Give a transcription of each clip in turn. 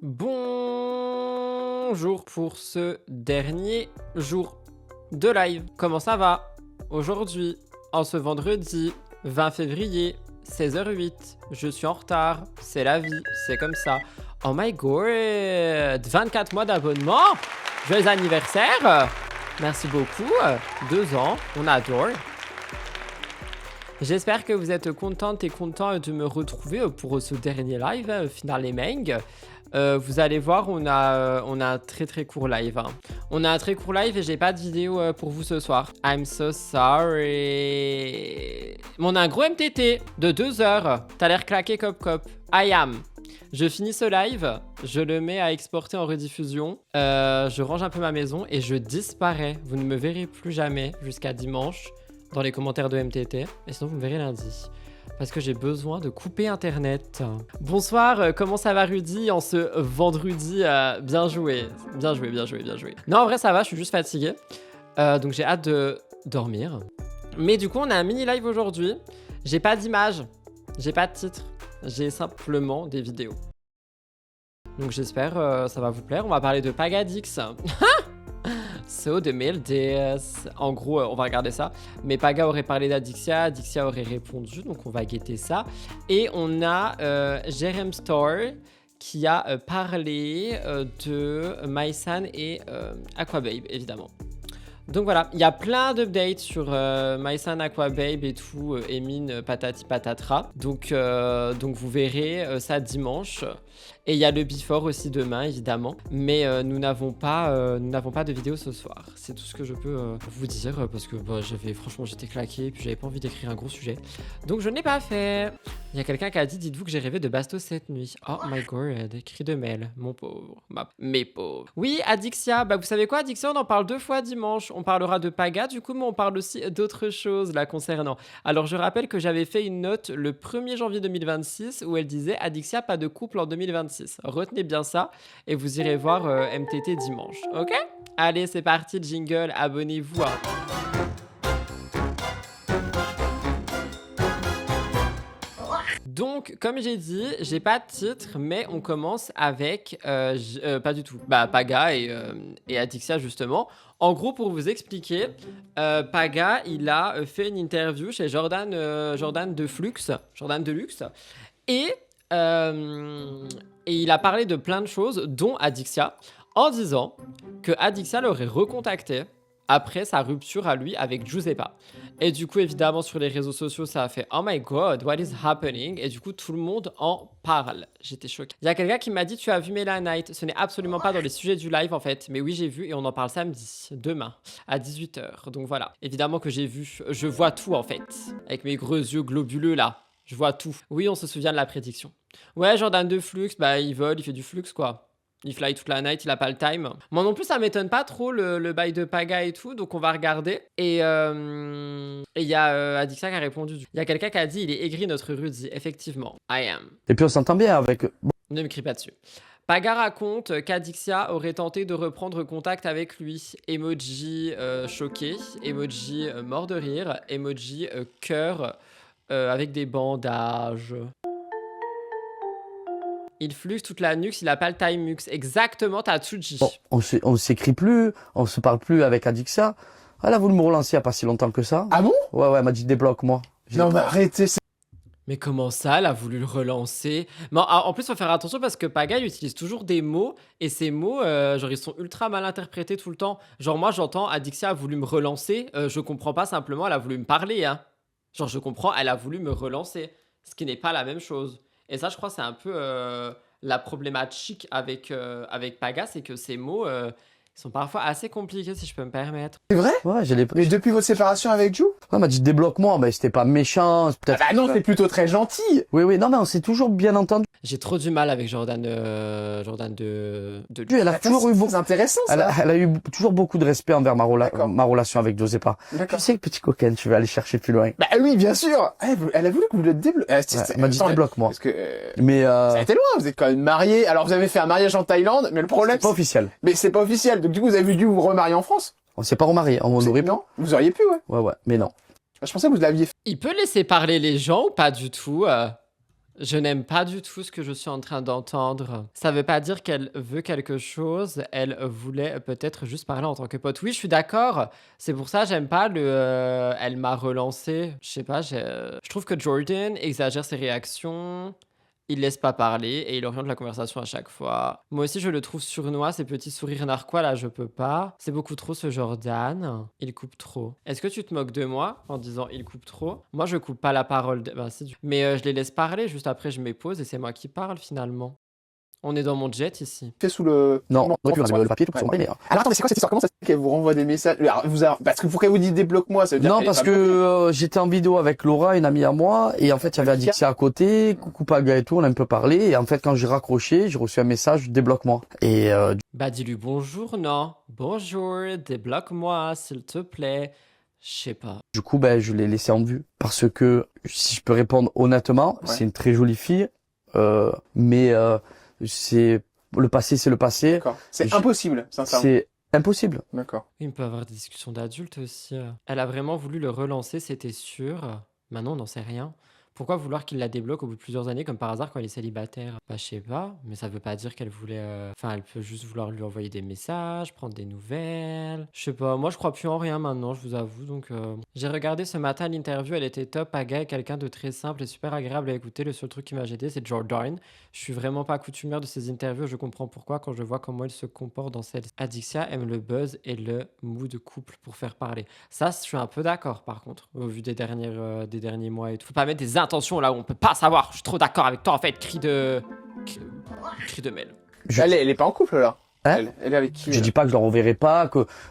Bonjour pour ce dernier jour de live. Comment ça va? Aujourd'hui, en ce vendredi 20 février, 16h08, je suis en retard, c'est la vie, c'est comme ça. Oh my god, 24 mois d'abonnement, joyeux anniversaire, merci beaucoup, 2 ans, on adore. J'espère que vous êtes contentes et contents de me retrouver pour ce dernier live, Final Emeng. Vous allez voir, on a un très court live. Hein. On a un très court live et j'ai pas de vidéo pour vous ce soir. I'm so sorry. Mais on a un gros MTT de 2 heures. T'as l'air claqué cop. I am. Je finis ce live, je le mets à exporter en rediffusion, je range un peu ma maison et je disparais. Vous ne me verrez plus jamais jusqu'à dimanche dans les commentaires de MTT. Et sinon, vous me verrez lundi. Parce que j'ai besoin de couper internet. Bonsoir, comment ça va Rudy en ce vendredi? Bien joué. Non, en vrai, ça va, je suis juste fatigué. Donc j'ai hâte de dormir. Mais du coup, on a un mini live aujourd'hui. J'ai pas d'image, j'ai pas de titre. J'ai simplement des vidéos. Donc j'espère ça va vous plaire. On va parler de Pagadix. So, de Mildes. En gros, on va regarder ça. Mais Paga aurait parlé d'Adixia, Adixia aurait répondu, donc on va guetter ça. Et on a Jerem Store qui a parlé de Mysan et Aquababe, évidemment. Donc voilà, il y a plein d'updates sur Mysan, Aquababe et tout, Emin, patati patatra. Donc vous verrez ça dimanche. Et il y a le before aussi demain, évidemment. Mais nous n'avons pas de vidéo ce soir. C'est tout ce que je peux vous dire. Parce que franchement, j'étais claqué. Et puis j'avais pas envie d'écrire un gros sujet. Donc je n'ai pas fait. Il y a quelqu'un qui a dit, dites-vous que j'ai rêvé de Bastos cette nuit. Oh my god, cri de Mel. Mon pauvre. Mes pauvres. Oui, Adixia. Bah vous savez quoi, Adixia, on en parle 2 fois dimanche. On parlera de Paga, du coup, mais on parle aussi d'autres choses là concernant. Alors je rappelle que j'avais fait une note le 1er janvier 2026 où elle disait Adixia, pas de couple en 2026. Retenez bien ça et vous irez voir MTT dimanche, ok? Allez, c'est parti, le jingle, abonnez-vous. Hein. Donc, comme j'ai dit, j'ai pas de titre, mais on commence avec, pas du tout, Paga et Adixia justement. En gros, pour vous expliquer, Paga, il a fait une interview chez Jordan Deluxe, et il a parlé de plein de choses, dont Adixia, en disant que Adixia l'aurait recontacté après sa rupture à lui avec Giuseppa. Et du coup, évidemment, sur les réseaux sociaux, ça a fait « Oh my god, what is happening ?» Et du coup, tout le monde en parle. J'étais choquée. Il y a quelqu'un qui m'a dit « Tu as vu Mela Knight ?» Ce n'est absolument pas dans les sujets du live, en fait. Mais oui, j'ai vu et on en parle samedi, demain, à 18h. Donc voilà. Évidemment que j'ai vu. Je vois tout, en fait. Avec mes gros yeux globuleux, là. Je vois tout. Oui, on se souvient de la prédiction. Ouais, Jordan de Flux, il vole, il fait du flux, quoi. Il fly toute la night, il a pas le time. Moi non plus, ça m'étonne pas trop le bail de Paga et tout, donc on va regarder. Et il y a Adixia qui a répondu. Il y a quelqu'un qui a dit il est aigri notre Rudy. Effectivement, I am. Et puis on s'entend bien avec. Ne me crie pas dessus. Paga raconte qu'Adixia aurait tenté de reprendre contact avec lui. Emoji choqué, emoji mort de rire, emoji cœur avec des bandages. Il flux toute la nuque, il a pas le time mux. Exactement, t'as tout dit. Bon, on s'écrit plus, on se parle plus avec Adixia. Elle a voulu me relancer il y a pas si longtemps que ça. Ah bon? Ouais, elle m'a dit débloque-moi. Non, mais arrêtez. Mais comment ça, elle a voulu le relancer? Mais en plus, faut faire attention parce que Paga, il utilise toujours des mots et ces mots, genre, ils sont ultra mal interprétés tout le temps. Genre, moi, j'entends Adixia a voulu me relancer. Je comprends pas simplement, elle a voulu me parler, hein. Genre, je comprends, elle a voulu me relancer. Ce qui n'est pas la même chose. Et ça, je crois, c'est un peu la problématique avec Paga, c'est que ces mots sont parfois assez compliqués, si je peux me permettre. C'est vrai? Ouais, Mais depuis votre séparation avec Ju? Ouais, elle m'a dit débloque-moi, mais c'était pas méchant. Ah bah non, c'est plutôt très gentil. Oui, non, mais on s'est toujours bien entendu. J'ai trop du mal avec Jordan de Elle a toujours eu beaucoup. C'est intéressant ça. Elle a eu toujours beaucoup de respect envers ma relation avec Giuseppa. D'accord. Tu sais, petit coquin, tu vas aller chercher plus loin. Bah oui, bien sûr. Elle a voulu que vous le débloquiez. Elle m'a dit débloque-moi. Parce que Mais ça a été loin. Vous êtes quand même mariés. Alors vous avez fait un mariage en Thaïlande, mais le problème c'est pas officiel. Mais c'est pas officiel. Donc du coup, vous avez dû vous remarier en France. On s'est pas remarié. On aurait pu. Non, vous auriez pu, ouais. Ouais, mais non. Je pensais que vous l'aviez fait. Il peut laisser parler les gens ou pas du tout Je n'aime pas du tout ce que je suis en train d'entendre. Ça veut pas dire qu'elle veut quelque chose, elle voulait peut-être juste parler en tant que pote. Oui, je suis d'accord. C'est pour ça j'aime pas elle m'a relancé. Je sais pas, je trouve que Jordan exagère ses réactions. Il laisse pas parler et il oriente la conversation à chaque fois. Moi aussi, je le trouve sournois, ces petits sourires narquois là, je peux pas. C'est beaucoup trop ce Jordan. Il coupe trop. Est-ce que tu te moques de moi en disant il coupe trop? Moi, je coupe pas la parole. Ben, si, mais je les laisse parler, juste après, je m'épose et c'est moi qui parle finalement. On est dans mon jet ici. Fait sous le... Non, Bon, ouais, tu François. le papier, tout Ouais. sur moi, mais, Alors attendez, c'est quoi cette histoire? Comment ça se fait qu'elle vous renvoie des messages? Alors, parce que pour qu'elle vous dise débloque-moi, ça veut dire Non, qu'elle est parce pas que bloquée. j'étais en vidéo avec Laura, une amie à moi, et en fait, il y avait Adixia à côté, coucou Paga et tout, on a un peu parlé, et en fait, quand j'ai raccroché, j'ai reçu un message, débloque-moi. Et Bah, dis-lui bonjour, non? Bonjour, débloque-moi, s'il te plaît. Je sais pas. du coup, ben, je l'ai laissé en vue. Parce que, si je peux répondre honnêtement, Ouais. c'est une très jolie fille, mais c'est le passé, c'est le passé. D'accord. C'est Je- impossible, sincèrement. C'est impossible. D'accord. Il peut avoir des discussions d'adultes aussi. Elle a vraiment voulu le relancer, c'était sûr. Maintenant, on n'en sait rien. Pourquoi vouloir qu'il la débloque au bout de plusieurs années, comme par hasard, quand elle est célibataire? Bah, je sais pas, mais ça veut pas dire qu'elle voulait. Enfin, elle peut juste vouloir lui envoyer des messages, prendre des nouvelles. Je sais pas, moi je crois plus en rien maintenant, je vous avoue. Donc, j'ai regardé ce matin l'interview, elle était top. Paga est quelqu'un de très simple et super agréable à écouter. Le seul truc qui m'a gêné, c'est Jordan. Je suis vraiment pas coutumière de ces interviews, je comprends pourquoi quand je vois comment il se comporte dans celle. Adixia aime le buzz et le mood couple pour faire parler. Ça, je suis un peu d'accord par contre, au vu des derniers mois et tout. Faut pas mettre des intentions là où on peut pas savoir. Je suis trop d'accord avec toi en fait. Cri de mail. Je- Elle est pas en couple, là. Hein Elle est avec qui? Je là dis pas que je le reverrai pas,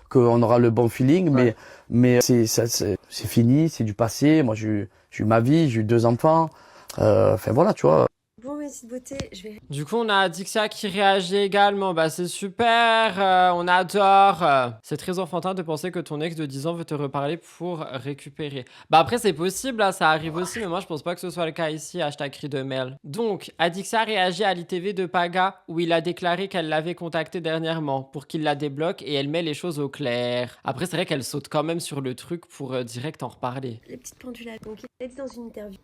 qu'on aura le bon feeling, Ouais. mais c'est fini, c'est du passé. Moi, j'ai eu ma vie, j'ai eu 2 enfants. Enfin voilà, tu vois. Bon, mes petites beautés, je vais Du coup, on a Adixia qui réagit également. Bah, c'est super, on adore. C'est très enfantin de penser que ton ex de 10 ans veut te reparler pour récupérer. Bah, après, c'est possible, là, ça arrive aussi, mais moi, je pense pas que ce soit le cas ici. Hashtag cri de mail. Donc, Adixia réagit à l'ITV de Paga où il a déclaré qu'elle l'avait contacté dernièrement pour qu'il la débloque et elle met les choses au clair. Après, c'est vrai qu'elle saute quand même sur le truc pour direct en reparler. les petites pendules à... Donc, il a dit dans une interview.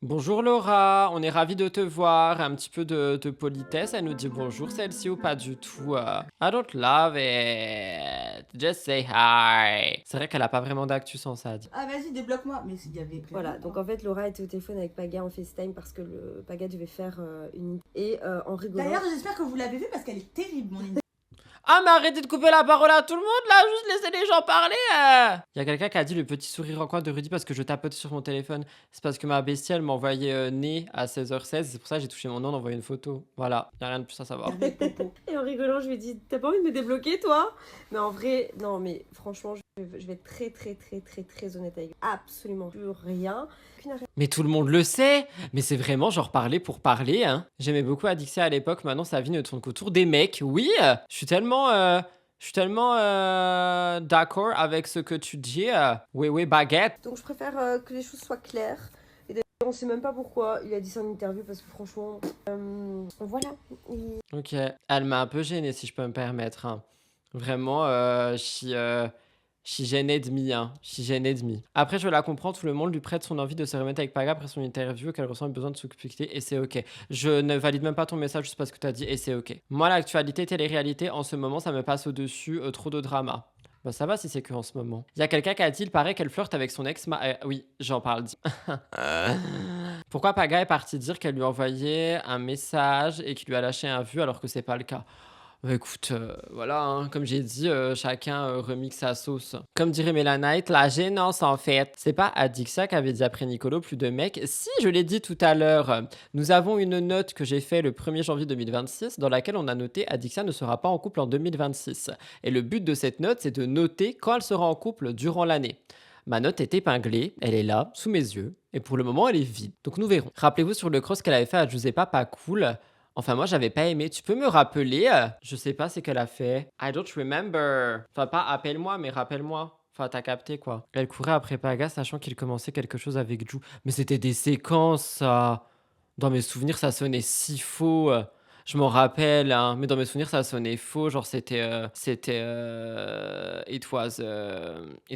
Bonjour Laura, on est ravis de te voir. Un petit peu de politesse, elle nous dit bonjour celle-ci ou pas du tout. I don't love it. Just say hi. C'est vrai qu'elle a pas vraiment d'actu sans ça. Ah vas-y, débloque-moi. Mais s'il y avait... Voilà, donc en fait, Laura était au téléphone avec Paga en FaceTime parce que le Paga devait faire une... Et en rigolant... D'ailleurs, j'espère que vous l'avez vu parce qu'elle est terrible, mon interview. Ah mais arrêtez de couper la parole à tout le monde là, juste laissez les gens parler. Il y a quelqu'un qui a dit le petit sourire en coin de Rudy parce que je tapote sur mon téléphone. C'est parce que ma bestie elle m'a envoyé né à 16h16, c'est pour ça que j'ai touché mon nom d'envoyer une photo. Voilà, y a rien de plus à savoir. Avec Popo. Et en rigolant, je lui ai dit, t'as pas envie de me débloquer, toi? Mais en vrai, non, mais franchement, je vais être très honnête avec vous. Absolument plus rien. Aucune arrêt. Mais tout le monde le sait. Mais c'est vraiment genre parler pour parler, hein. J'aimais beaucoup Adixia à l'époque. Maintenant, sa vie ne tourne qu'autour des mecs. Oui, je suis tellement d'accord avec ce que tu dis. Oui, baguette. Donc, je préfère que les choses soient claires. Et d'ailleurs, on sait même pas pourquoi il a dit ça en interview parce que franchement, voilà. Ok. Elle m'a un peu gênée, si je peux me permettre, hein. Vraiment, je suis gênée demi, hein. Je suis gênée demi. Après, je la comprends, tout le monde lui prête son envie de se remettre avec Paga après son interview, qu'elle ressent le besoin de s'occuper, et c'est ok. Je ne valide même pas ton message juste parce que tu as dit, et c'est ok. Moi, l'actualité, télé-réalité, en ce moment, ça me passe au-dessus, trop de drama. Bah, ça va si c'est que en ce moment. Il y a quelqu'un qui a dit, il paraît qu'elle flirte avec son ex. Oui, j'en parle. Pourquoi Paga est partie dire qu'elle lui envoyait un message et qu'il lui a lâché un vu alors que c'est pas le cas? Bah écoute, voilà, hein, comme j'ai dit, chacun remixe sa sauce. Comme dirait Mélanite, la gênance en fait. C'est pas Adixia qu'avait dit après Nicolo, plus de mecs. Si, je l'ai dit tout à l'heure. Nous avons une note que j'ai fait le 1er janvier 2026 dans laquelle on a noté Adixia ne sera pas en couple en 2026. Et le but de cette note, c'est de noter quand elle sera en couple durant l'année. Ma note est épinglée, elle est là, sous mes yeux, et pour le moment, elle est vide. Donc nous verrons. Rappelez-vous sur le cross qu'elle avait fait à Giuseppa, pas cool. Enfin, moi, j'avais pas aimé. Tu peux me rappeler? Je sais pas ce qu'elle a fait. I don't remember. Enfin, pas appelle-moi, mais rappelle-moi. Enfin, t'as capté, quoi. Elle courait après Paga, sachant qu'il commençait quelque chose avec Ju. Mais c'était des séquences, ça. Dans mes souvenirs, ça sonnait si faux. Je m'en rappelle, hein. Mais dans mes souvenirs, ça sonnait faux. Genre, it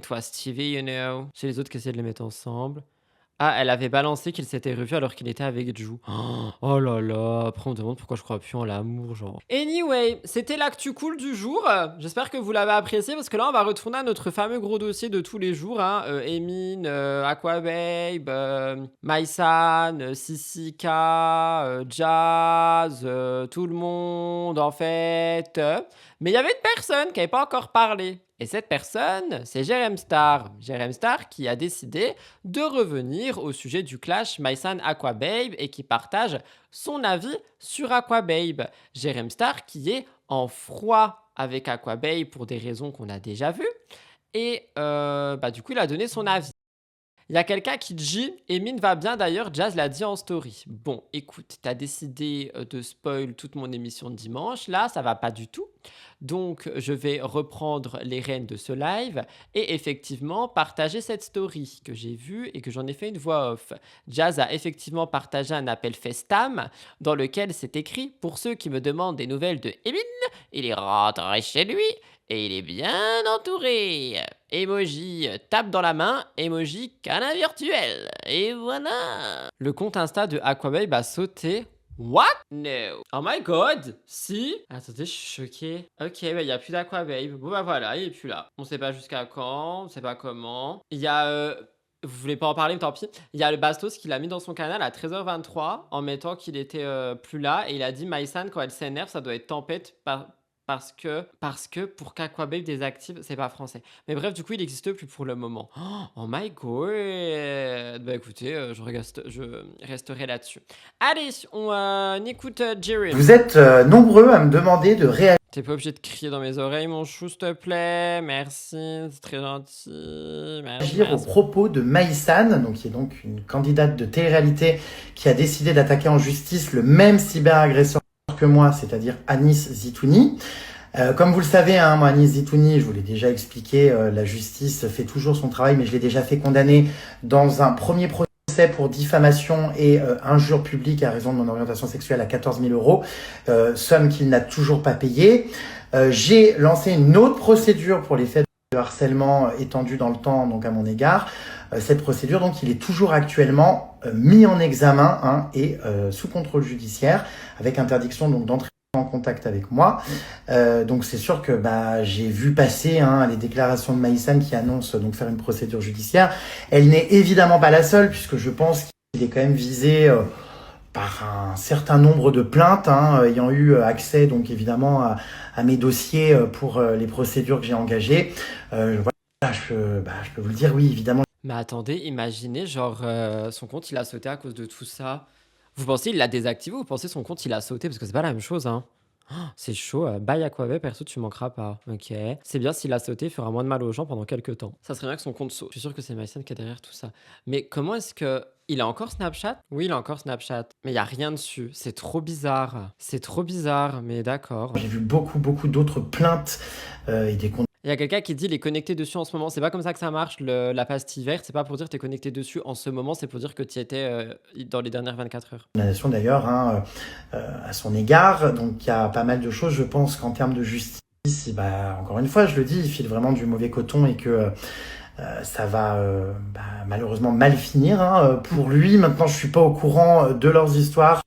was TV, you know. Chez les autres qui essayaient de les mettre ensemble. Ah, elle avait balancé qu'il s'était revu alors qu'il était avec Ju. Oh là là, après on me demande pourquoi je crois plus en l'amour, genre. Anyway, c'était l'actu cool du jour. J'espère que vous l'avez apprécié parce que là on va retourner à notre fameux gros dossier de tous les jours. Hein. Emin, Aquababe, Maisan, Sissika, Jazz, tout le monde en fait. Mais il y avait une personne qui n'avait pas encore parlé. Et cette personne, c'est Jerem Star. Jerem Star qui a décidé de revenir au sujet du clash Maisan Aquababe et qui partage son avis sur Aquababe. Jerem Star qui est en froid avec Aquababe pour des raisons qu'on a déjà vues. Et du coup, il a donné son avis. Il y a quelqu'un qui dit « Emin va bien d'ailleurs, Jazz l'a dit en story. » Bon, écoute, t'as décidé de spoil toute mon émission de dimanche. Là, ça va pas du tout. Donc, je vais reprendre les rênes de ce live et effectivement partager cette story que j'ai vue et que j'en ai fait une voix off. Jazz a effectivement partagé un appel FaceTime dans lequel c'est écrit « Pour ceux qui me demandent des nouvelles de Emin, il est rentré chez lui. Et il est bien entouré. Emoji tape dans la main, emoji câlin virtuel. Et voilà. Le compte Insta de Aquababe a sauté. What? No. Oh my god. Si. Attendez, je suis choquée. Ok, il n'y a plus d'Aquababe. Bon bah voilà, il est plus là. On sait pas jusqu'à quand, on sait pas comment. Il y a... Vous voulez pas en parler, mais tant pis. Il y a le Bastos qui l'a mis dans son canal à 13h23 en mettant qu'il était plus là. Et il a dit Maisan, quand elle s'énerve, ça doit être tempête parce que pour qu'Aquababe désactive, c'est pas français. Mais bref, du coup, il n'existe plus pour le moment. Oh my god. Bah écoutez, je resterai là-dessus. Allez, on écoute Jerry. Vous êtes nombreux à me demander de réagir. T'es pas obligé de crier dans mes oreilles, mon chou, s'il te plaît. Merci, c'est très gentil. Merci. Aux propos de Maisan, donc qui est donc une candidate de télé-réalité qui a décidé d'attaquer en justice le même cyberagresseur que moi, c'est-à-dire Anis Zitouni. Comme vous le savez, hein, moi Anis Zitouni, je vous l'ai déjà expliqué, la justice fait toujours son travail, mais je l'ai déjà fait condamner dans un premier procès pour diffamation et injure publique à raison de mon orientation sexuelle à 14 000 euros, somme qu'il n'a toujours pas payée. J'ai lancé une autre procédure pour les faits de harcèlement étendu dans le temps, donc à mon égard. Cette procédure, donc, il est toujours actuellement mis en examen et sous contrôle judiciaire, avec interdiction donc d'entrer en contact avec moi. Donc c'est sûr que j'ai vu passer les déclarations de Maisan qui annoncent donc faire une procédure judiciaire. Elle n'est évidemment pas la seule, puisque je pense qu'il est quand même visé par un certain nombre de plaintes, ayant eu accès donc évidemment à mes dossiers pour les procédures que j'ai engagées. Voilà, je peux vous le dire, oui, évidemment. Mais attendez, imaginez, genre, son compte, il a sauté à cause de tout ça. Vous pensez il l'a désactivé ou vous pensez son compte, il a sauté? Parce que c'est pas la même chose, hein. C'est chaud. Bye Aquababe, perso, tu manqueras pas. Ok. C'est bien, s'il a sauté, il fera moins de mal aux gens pendant quelques temps. Ça serait bien que son compte saute. Je suis sûr que c'est Maisan qui est derrière tout ça. Mais comment est-ce que... Il a encore Snapchat? Oui, il a encore Snapchat. Mais il n'y a rien dessus. C'est trop bizarre. C'est trop bizarre, mais d'accord. J'ai vu beaucoup d'autres plaintes et des comptes. Il y a quelqu'un qui dit il est connecté dessus en ce moment. C'est pas comme ça que ça marche, la pastille verte. C'est pas pour dire que tu es connecté dessus en ce moment, c'est pour dire que tu y étais dans les dernières 24 heures. D'ailleurs, à son égard. Donc, il y a pas mal de choses. Je pense qu'en termes de justice, encore une fois, je le dis, il file vraiment du mauvais coton et que ça va malheureusement mal finir pour lui. Maintenant, je suis pas au courant de leurs histoires.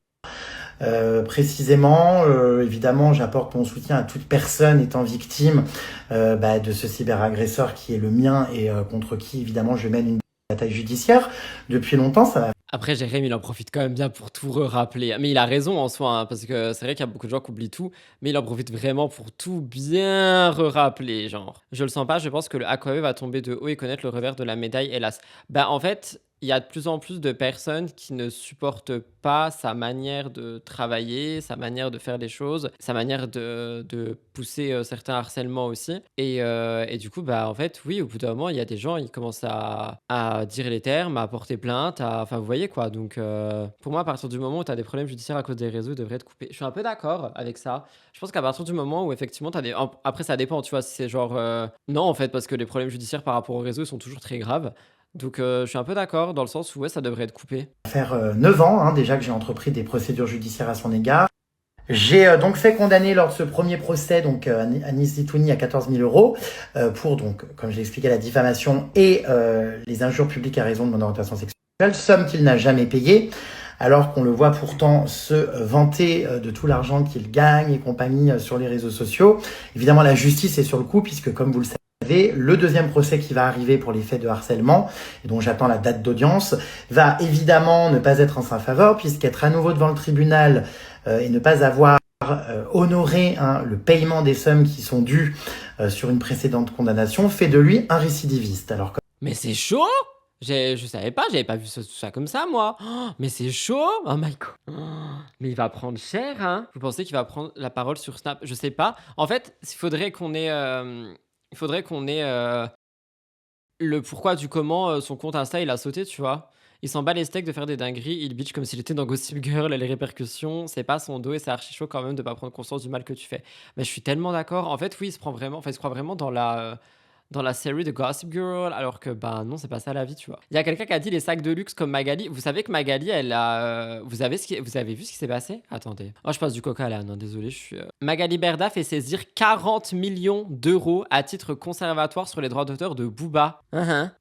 Précisément, évidemment, j'apporte mon soutien à toute personne étant victime de ce cyberagresseur qui est le mien et contre qui, évidemment, je mène une bataille judiciaire depuis longtemps. Ça va. Après, Jérémy, il en profite quand même bien pour tout rappeler. Mais il a raison en soi, parce que c'est vrai qu'il y a beaucoup de gens qui oublient tout, mais il en profite vraiment pour tout bien rappeler, genre. Je le sens pas, je pense que le Aquababe va tomber de haut et connaître le revers de la médaille, hélas. En fait... Il y a de plus en plus de personnes qui ne supportent pas sa manière de travailler, sa manière de faire les choses, sa manière de pousser certains harcèlements aussi. Et du coup, en fait, oui, au bout d'un moment, il y a des gens, ils commencent à dire les termes, à porter plainte, enfin, vous voyez quoi. Donc, pour moi, à partir du moment où tu as des problèmes judiciaires à cause des réseaux, ils devraient être coupés. Je suis un peu d'accord avec ça. Je pense qu'à partir du moment où, effectivement, tu as des... Après, ça dépend, tu vois, si c'est genre... Non, en fait, parce que les problèmes judiciaires par rapport aux réseaux, ils sont toujours très graves. Donc je suis un peu d'accord dans le sens où ouais, ça devrait être coupé. Ça va faire 9 ans déjà que j'ai entrepris des procédures judiciaires à son égard. J'ai donc fait condamner lors de ce premier procès donc Anis Zitouni à 14 000 euros pour donc, comme je l'ai expliqué, la diffamation et les injures publiques à raison de mon orientation sexuelle. somme qu'il n'a jamais payée, alors qu'on le voit pourtant se vanter de tout l'argent qu'il gagne et compagnie sur les réseaux sociaux. Évidemment, la justice est sur le coup, puisque comme vous le savez, le deuxième procès qui va arriver pour les faits de harcèlement, et dont j'attends la date d'audience, va évidemment ne pas être en sa faveur, puisqu'être à nouveau devant le tribunal et ne pas avoir honoré le paiement des sommes qui sont dues sur une précédente condamnation fait de lui un récidiviste. Alors, Mais c'est chaud! Je savais pas, j'avais pas vu ça comme ça, moi. Oh, mais c'est chaud! Oh my god! Oh, mais il va prendre cher, hein? Vous pensez qu'il va prendre la parole sur Snap? Je sais pas. En fait, il faudrait qu'on ait le pourquoi du comment son compte Insta il a sauté, tu vois. Il s'en bat les steaks de faire des dingueries, il bitch comme s'il était dans Gossip Girl, et les répercussions, c'est pas son dos et c'est archi chaud quand même de pas prendre conscience du mal que tu fais. Mais je suis tellement d'accord. En fait, oui, il se croit vraiment dans la série de Gossip Girl, alors que bah non, c'est pas ça la vie, tu vois. Il y a quelqu'un qui a dit les sacs de luxe comme Magali. Vous savez que Magali, elle a. Vous avez vu ce qui s'est passé? Attendez. Oh, je passe du coca là, non, désolé, je suis. Magali Berda fait saisir 40 millions d'euros à titre conservatoire sur les droits d'auteur de Booba.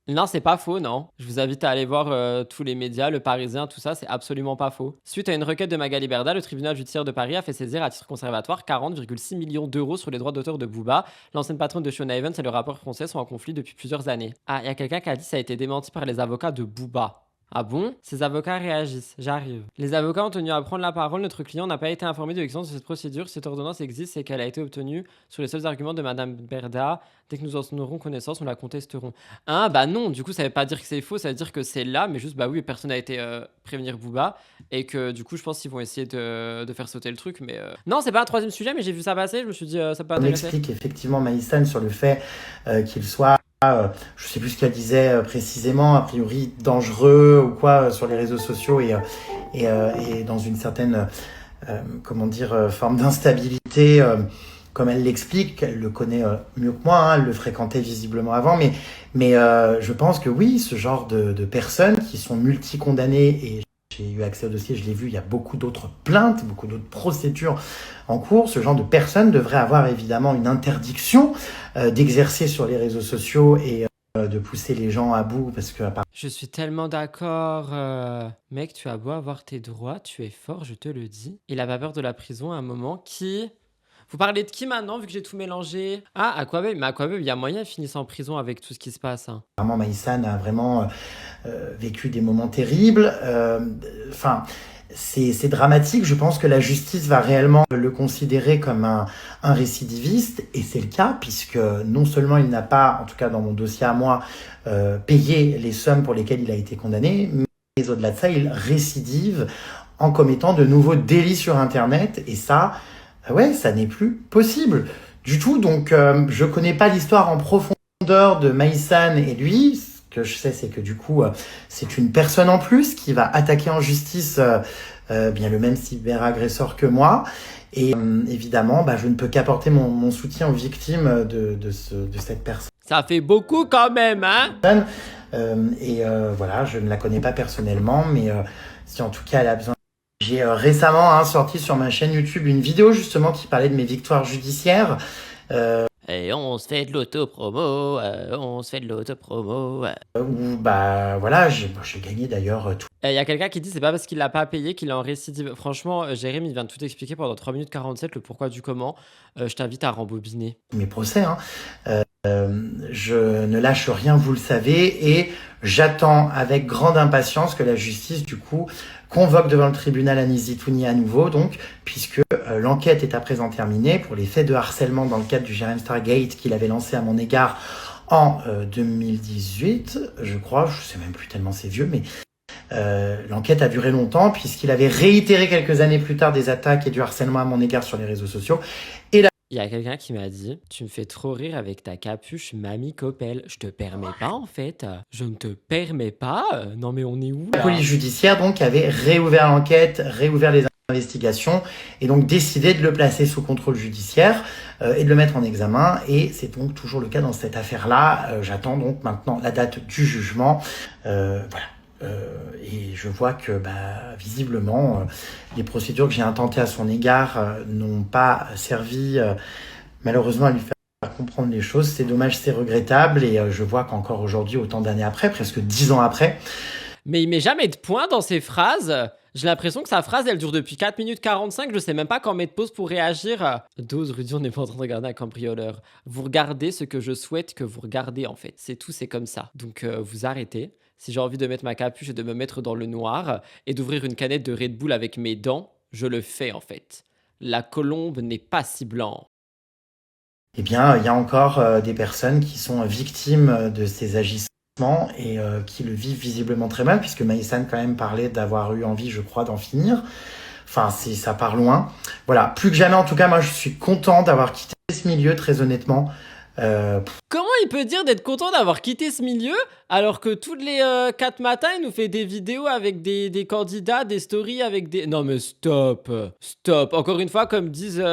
Non, c'est pas faux, non. Je vous invite à aller voir tous les médias, Le Parisien, tout ça, c'est absolument pas faux. Suite à une requête de Magali Berda, le tribunal judiciaire de Paris a fait saisir à titre conservatoire 40,6 millions d'euros sur les droits d'auteur de Booba. L'ancienne patronne de Shona Evans et le rappeur français sont en conflit depuis plusieurs années. Ah, il y a quelqu'un qui a dit que ça a été démenti par les avocats de Booba. Ah bon? Ces avocats réagissent. J'arrive. Les avocats ont tenu à prendre la parole. Notre client n'a pas été informé de l'existence de cette procédure. Cette ordonnance existe et qu'elle a été obtenue sur les seuls arguments de Madame Berda. Dès que nous en aurons connaissance, nous la contesterons. Ah bah non, du coup ça veut pas dire que c'est faux, ça veut dire que c'est là, mais juste bah oui, personne n'a été prévenir Booba. Et que du coup je pense qu'ils vont essayer de faire sauter le truc. Mais non, c'est pas un troisième sujet, mais j'ai vu ça passer, je me suis dit ça peut on intéresser. explique effectivement Maïsan sur le fait qu'il soit je sais plus ce qu'elle disait précisément, a priori dangereux ou quoi sur les réseaux sociaux et dans une certaine forme d'instabilité comme elle l'explique. Elle le connaît mieux que moi, elle le fréquentait visiblement avant, mais je pense que oui, ce genre de personnes qui sont multicondamnées, et j'ai eu accès au dossier, je l'ai vu, il y a beaucoup d'autres plaintes, beaucoup d'autres procédures en cours. Ce genre de personnes devrait avoir évidemment une interdiction d'exercer sur les réseaux sociaux et de pousser les gens à bout, parce que Je suis tellement d'accord. Mec, tu as beau avoir tes droits, tu es fort, je te le dis. Il a pas peur de la prison à un moment. Qui? Vous parlez de qui maintenant, vu que j'ai tout mélangé? Ah, Aquababe. Mais Aquababe, il y a moyen qu'il finisse en prison avec tout ce qui se passe. Hein. Vraiment, Maïsan a vraiment vécu des moments terribles. C'est dramatique. Je pense que la justice va réellement le considérer comme un récidiviste, et c'est le cas, puisque non seulement il n'a pas, en tout cas dans mon dossier à moi, payé les sommes pour lesquelles il a été condamné, mais au-delà de ça, il récidive en commettant de nouveaux délits sur Internet, et ça, ça n'est plus possible du tout. Donc, je connais pas l'histoire en profondeur de Maïsan et lui. Ce que je sais, c'est que du coup, c'est une personne en plus qui va attaquer en justice bien le même cyberagresseur que moi. Et évidemment, je ne peux qu'apporter mon soutien aux victimes de cette personne. Ça fait beaucoup quand même, hein? Voilà, je ne la connais pas personnellement, mais si en tout cas elle a besoin. J'ai récemment sorti sur ma chaîne YouTube une vidéo justement qui parlait de mes victoires judiciaires. Et on se fait de l'autopromo, Où voilà, j'ai gagné d'ailleurs tout. Il y a quelqu'un qui dit c'est pas parce qu'il l'a pas payé qu'il est en récidive. Franchement, Jérémy il vient de tout expliquer pendant 3 minutes 47, le pourquoi du comment. Je t'invite à rembobiner. Mes procès, je ne lâche rien, vous le savez, et j'attends avec grande impatience que la justice, du coup, convoque devant le tribunal Anis Zitouni à nouveau, donc, puisque l'enquête est à présent terminée pour les faits de harcèlement dans le cadre du Jérém Stargate qu'il avait lancé à mon égard en 2018, je crois, je sais même plus tellement c'est vieux, mais l'enquête a duré longtemps puisqu'il avait réitéré quelques années plus tard des attaques et du harcèlement à mon égard sur les réseaux sociaux. Il y a quelqu'un qui m'a dit « Tu me fais trop rire avec ta capuche, mamie Coppel. Je te permets pas, en fait. Je ne te permets pas. Non, mais on est où, là ?» La police judiciaire, donc, avait réouvert l'enquête, réouvert les investigations, et donc décidé de le placer sous contrôle judiciaire et de le mettre en examen. Et c'est donc toujours le cas dans cette affaire-là. J'attends donc maintenant la date du jugement. Et je vois que visiblement les procédures que j'ai intentées à son égard n'ont pas servi malheureusement à lui faire comprendre les choses. C'est dommage, c'est regrettable, et je vois qu'encore aujourd'hui, autant d'années après, presque 10 ans après, Mais il met jamais de points dans ses phrases. J'ai l'impression que sa phrase, elle dure depuis 4 minutes 45. Je sais même pas quand mettre pause pour réagir. 12, Rudy, on n'est pas en train de regarder un cambrioleur. Vous regardez ce que je souhaite que vous regardez, en fait. C'est tout, c'est comme ça. Donc, vous arrêtez. Si j'ai envie de mettre ma capuche et de me mettre dans le noir et d'ouvrir une canette de Red Bull avec mes dents, je le fais, en fait. La colombe n'est pas si blanche. Eh bien, il y a encore des personnes qui sont victimes de ces agissements et qui le vivent visiblement très mal, puisque Maïsan quand même parlait d'avoir eu envie, je crois, d'en finir. Enfin, ça part loin. Voilà, plus que jamais, en tout cas, moi, je suis content d'avoir quitté ce milieu, très honnêtement. Comment il peut dire d'être content d'avoir quitté ce milieu alors que tous les 4 matins, il nous fait des vidéos avec des candidats, des stories avec des... Non mais stop. Encore une fois, comme disent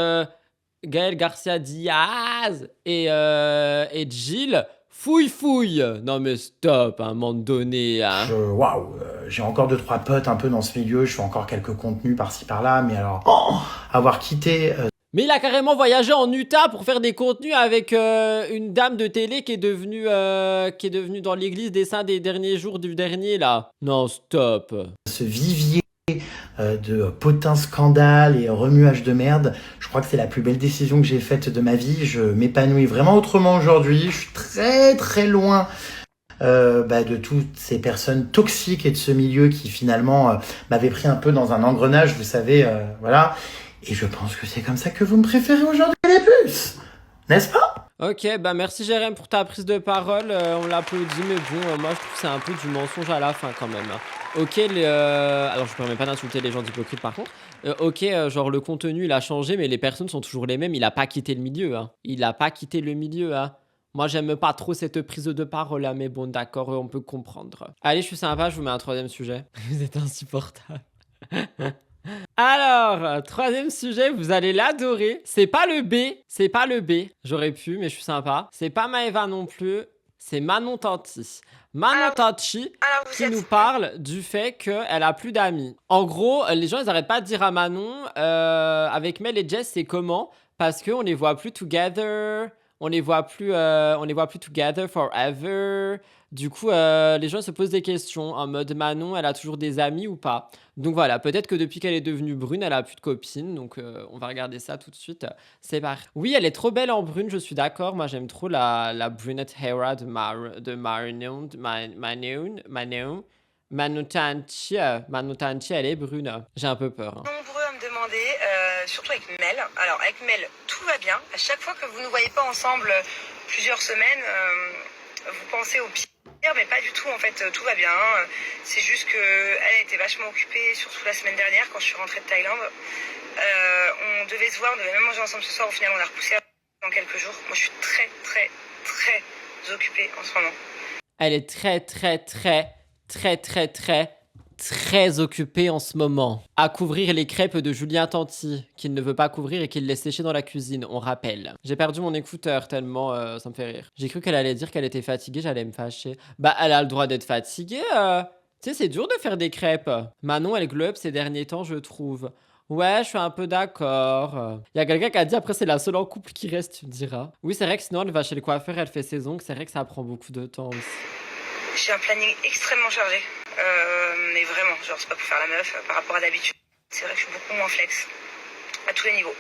Gaël Garcia Diaz et Gilles, fouille. Non mais stop, à un moment donné. Hein. J'ai encore 2-3 potes un peu dans ce milieu, je fais encore quelques contenus par-ci par-là, mais alors, avoir quitté... Mais il a carrément voyagé en Utah pour faire des contenus avec une dame de télé qui est devenue dans l'église des saints des derniers jours du dernier, là. Non, stop. Ce vivier de potins scandales et remuages de merde, je crois que c'est la plus belle décision que j'ai faite de ma vie. Je m'épanouis vraiment autrement aujourd'hui. Je suis très très loin de toutes ces personnes toxiques et de ce milieu qui finalement m'avaient pris un peu dans un engrenage, vous savez, voilà. Et je pense que c'est comme ça que vous me préférez aujourd'hui les puces, n'est-ce pas? Ok, bah merci Jérém pour ta prise de parole, on l'applaudit, mais bon, moi je trouve que c'est un peu du mensonge à la fin quand même. Ok, alors je ne permets pas d'insulter les gens d'hypocrite par contre. Ok, genre le contenu il a changé, mais les personnes sont toujours les mêmes, il a pas quitté le milieu, hein. Il a pas quitté le milieu, hein. Moi j'aime pas trop cette prise de parole là, mais bon d'accord, on peut comprendre. Allez, je suis sympa, je vous mets un troisième sujet. Vous êtes insupportable. Alors, troisième sujet, vous allez l'adorer. C'est pas le B. J'aurais pu, mais je suis sympa. C'est pas Maëva non plus. C'est Manon Tanti. Manon Tanti qui nous parle du fait qu'elle a plus d'amis. En gros, les gens, ils arrêtent pas de dire à Manon, avec Mel et Jess, c'est comment? Parce qu'on les voit plus together. On les voit plus together forever. Du coup, les gens se posent des questions en mode Manon, elle a toujours des amis ou pas? Donc voilà, peut-être que depuis qu'elle est devenue brune, elle a plus de copines. Donc on va regarder ça tout de suite. C'est parti. Oui, elle est trop belle en brune, je suis d'accord. Moi, j'aime trop la brunette Hera de Manon. Manon Tanti, elle est brune. J'ai un peu peur. Hein. Nombreux à me demander, surtout avec Mel. Alors avec Mel, tout va bien. À chaque fois que vous ne voyez pas ensemble plusieurs semaines, vous pensez au pire, mais pas du tout. En fait, tout va bien. C'est juste que elle était vachement occupée, surtout la semaine dernière quand je suis rentrée de Thaïlande. On devait se voir, on devait même manger ensemble ce soir. Au final, on a repoussé dans quelques jours. Moi, je suis très, très, très occupée en ce moment. Elle est très occupée en ce moment à couvrir les crêpes de Julien Tanti qu'il ne veut pas couvrir et qu'il laisse sécher dans la cuisine, on rappelle. J'ai perdu mon écouteur tellement ça me fait rire. J'ai cru qu'elle allait dire qu'elle était fatiguée, j'allais me fâcher. Bah elle a le droit d'être fatiguée. Tu sais, c'est dur de faire des crêpes. Manon, elle glow up ces derniers temps, je trouve. Ouais, je suis un peu d'accord. Il y a quelqu'un qui a dit après c'est la seule en couple qui reste, tu me diras. Oui, c'est vrai que sinon elle va chez le coiffeur, elle fait ses ongles, c'est vrai que ça prend beaucoup de temps aussi. J'ai un planning extrêmement chargé, mais vraiment, genre c'est pas pour faire la meuf par rapport à d'habitude. C'est vrai que je suis beaucoup moins flex, à tous les niveaux.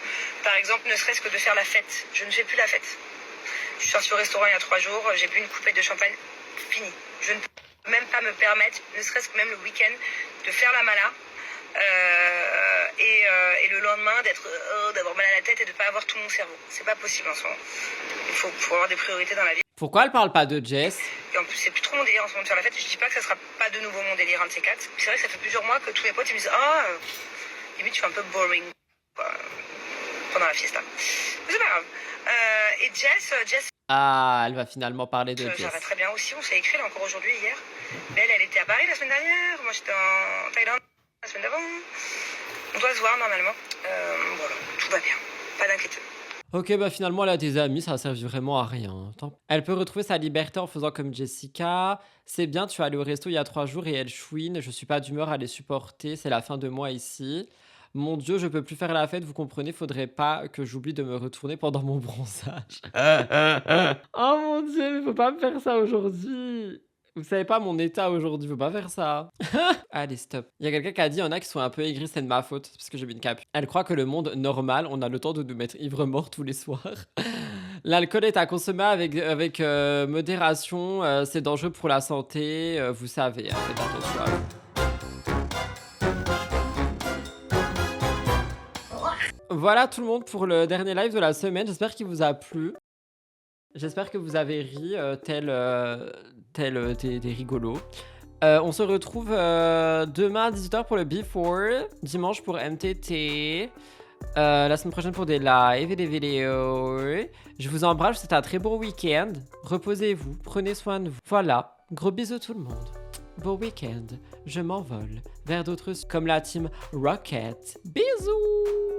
Par exemple, ne serait-ce que de faire la fête, je ne fais plus la fête. Je suis sortie au restaurant il y a 3 jours, j'ai bu une coupette de champagne, fini. Je ne peux même pas me permettre, ne serait-ce que même le week-end, de faire la mala. Et le lendemain d'avoir mal à la tête et de pas avoir tout mon cerveau. C'est pas possible en ce moment. Il faut avoir des priorités dans la vie. Pourquoi elle parle pas de Jess? Et en plus, c'est plus trop mon délire en ce moment de faire la fête. Je dis pas que ça sera pas de nouveau mon délire, un de ces quatre. C'est vrai que ça fait plusieurs mois que tous mes potes ils me disent limite tu fais un peu boring pendant la fiesta. Mais c'est pas grave. Et Jess. Ah, elle va finalement parler de Jess. Ça va très bien aussi. On s'est écrit là encore aujourd'hui, hier. Mais elle était à Paris la semaine dernière. Moi j'étais en Thaïlande la semaine d'avant. On doit se voir normalement. Voilà, tout va bien. Pas d'inquiétude. Ok, bah finalement elle a des amis, ça a servi vraiment à rien. Elle peut retrouver sa liberté en faisant comme Jessica. C'est bien, tu es allée au resto il y a 3 jours et elle chouine. Je suis pas d'humeur à les supporter, c'est la fin de mois ici. Mon Dieu, je peux plus faire la fête, vous comprenez, faudrait pas que j'oublie de me retourner pendant mon bronzage. Oh mon Dieu, mais faut pas me faire ça aujourd'hui. Vous savez pas mon état aujourd'hui, faut pas faire ça. Allez, stop. Il y a quelqu'un qui a dit, il y en a qui sont un peu aigris, c'est de ma faute, parce que j'ai mis une cape. Elle croit que le monde normal, on a le temps de nous mettre ivre-mort tous les soirs. L'alcool est à consommer avec modération, c'est dangereux pour la santé, vous savez, hein, faites attention à vous. Voilà tout le monde pour le dernier live de la semaine, j'espère qu'il vous a plu. J'espère que vous avez ri tel des rigolos. On se retrouve demain à 18h pour le Before, dimanche pour MTT, la semaine prochaine pour des lives et des vidéos. Je vous embrasse, c'était un très bon week-end. Reposez-vous, prenez soin de vous. Voilà, gros bisous tout le monde. Bon week-end, je m'envole vers d'autres comme la team Rocket. Bisous!